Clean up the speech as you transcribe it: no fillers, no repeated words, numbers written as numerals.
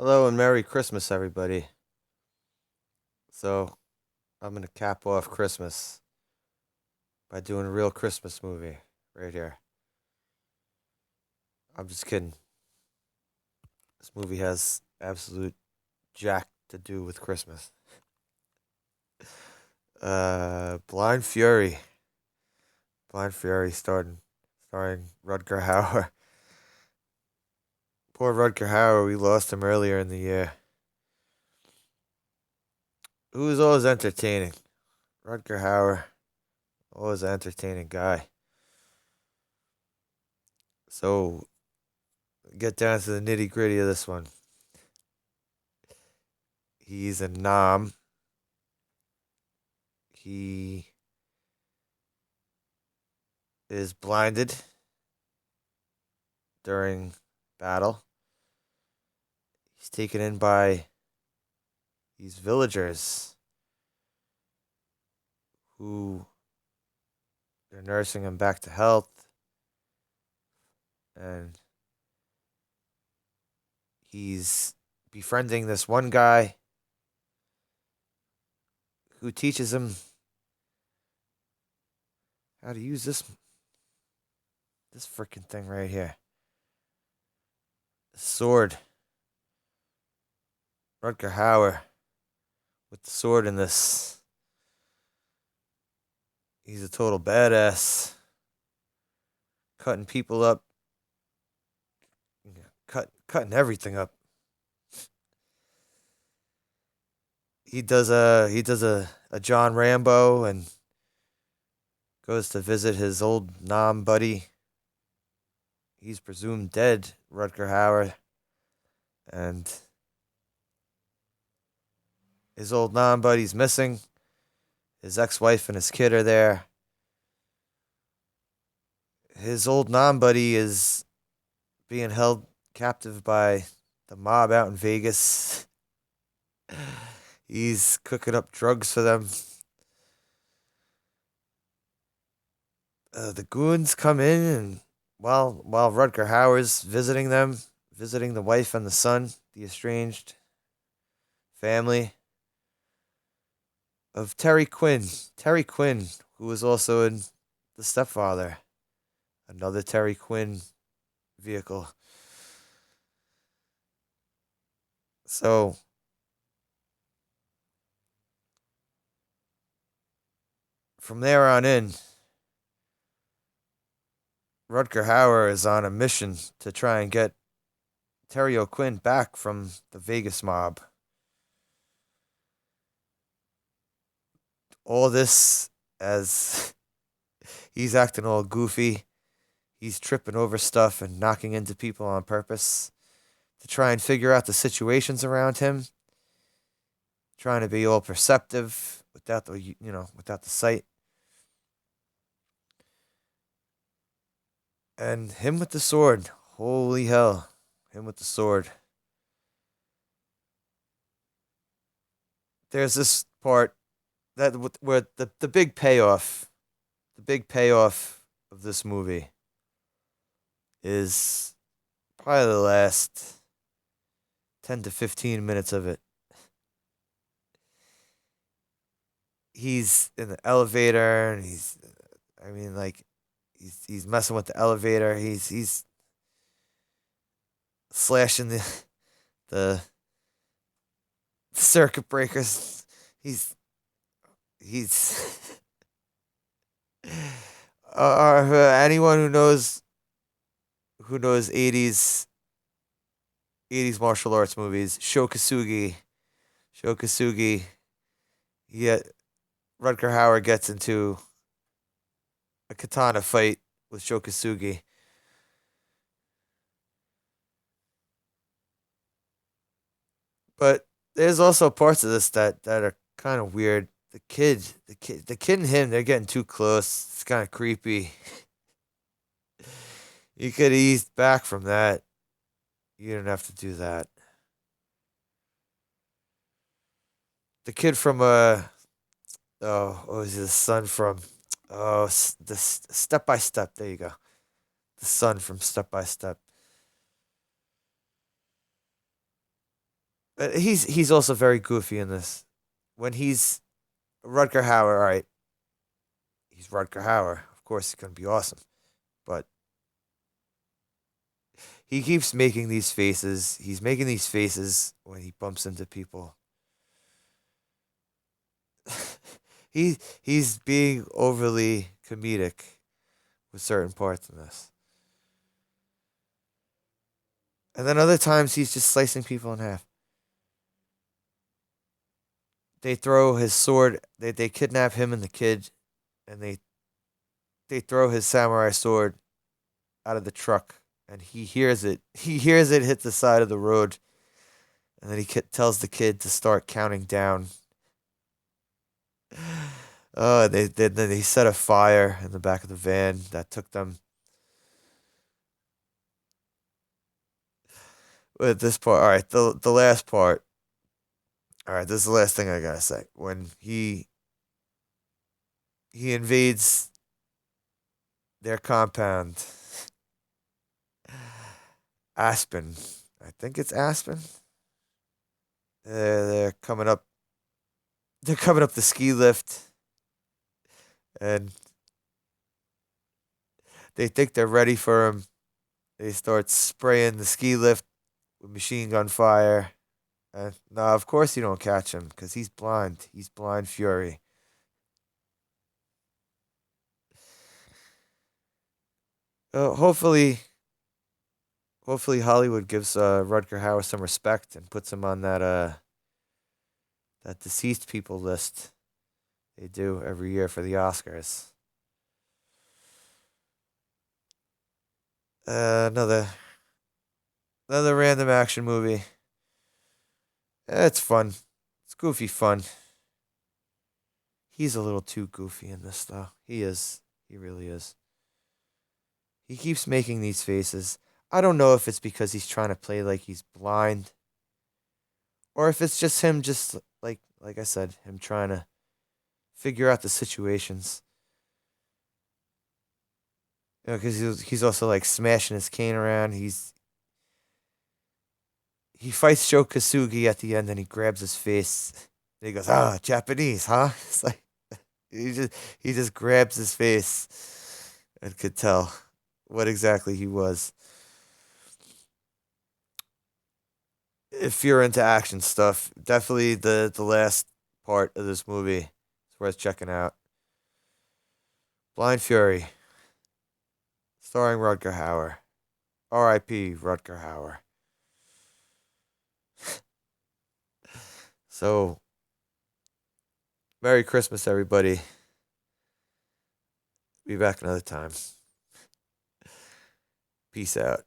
Hello and Merry Christmas, everybody. So, I'm going to cap off Christmas by doing a real Christmas movie right here. I'm just kidding. This movie has absolute jack to do with Christmas. Blind Fury. Blind Fury starring Rutger Hauer. Poor Rutger Hauer, we lost him earlier in the year. Who was always entertaining? Rutger Hauer, always an entertaining guy. So, get down to the nitty gritty of this one. He's a nom. He is blinded during battle. He's taken in by these villagers who are nursing him back to health. And he's befriending this one guy who teaches him how to use this freaking thing right here. The sword. Rutger Hauer with the sword in this. He's a total badass. Cutting people up. Cutting everything up. He does a John Rambo and goes to visit his old Nom buddy. He's presumed dead, Rutger Hauer, and his old Nom buddy's missing. His ex-wife and his kid are there. His old Nom buddy is being held captive by the mob out in Vegas. He's cooking up drugs for them. The goons come in, and while Rutger Hauer's visiting them, visiting the wife and the son, the estranged family of Terry Quinn. Terry Quinn, who was also in The Stepfather, another Terry Quinn vehicle. So from there on in, Rutger Hauer is on a mission to try and get Terry O'Quinn back from the Vegas mob. All this as he's acting all goofy. He's tripping over stuff and knocking into people on purpose to try and figure out the situations around him. Trying to be all perceptive without the sight. And him with the sword. Holy hell. Him with the sword. There's this part where the big payoff of this movie is probably the last 10 to 15 minutes of it. He's in the elevator and he's messing with the elevator. He's slashing the circuit breakers. He's anyone who knows 80s martial arts movies, Shokasugi. Yeah, Rutger Hauer gets into a katana fight with Shokasugi. But there's also parts of this that are kind of weird. The kid and him, they're getting too close. It's kind of creepy. You could ease back from that. You didn't have to do that. The kid from what was his son from? The Step by Step. There you go. The son from Step by Step. He's also very goofy in this. When he's Rutger Hauer, all right, he's Rutger Hauer. Of course, he's gonna be awesome. But he keeps making these faces. He's making these faces when he bumps into people. He's being overly comedic with certain parts in this. And then other times he's just slicing people in half. They throw his sword. They kidnap him and the kid, and they throw his samurai sword out of the truck, and he hears it. He hears it hit the side of the road, and then he tells the kid to start counting down. Oh, they set a fire in the back of the van that took them. At this part, all right, the last part. All right, this is the last thing I gotta say. When he invades their compound, Aspen. I think it's Aspen. They're coming up. They're coming up the ski lift, and they think they're ready for him. They start spraying the ski lift with machine gun fire. And no, of course you don't catch him because he's blind. He's blind fury. Hopefully, hopefully Hollywood gives Rutger Hauer some respect and puts him on that deceased people list they do every year for the Oscars. Another random action movie. It's fun. It's goofy fun. He's a little too goofy in this though. He is. He really is. He keeps making these faces. I don't know if it's because he's trying to play like he's blind or if it's just him just like I said, him trying to figure out the situations. You know, because he's also like smashing his cane around. He fights Joe Kasugi at the end, and he grabs his face. And he goes, "Ah, Japanese, huh?" It's like he just grabs his face, and could tell what exactly he was. If you're into action stuff, definitely the last part of this movie is worth checking out. Blind Fury, starring Rutger Hauer. R.I.P. Rutger Hauer. So, Merry Christmas, everybody. Be back another time. Peace out.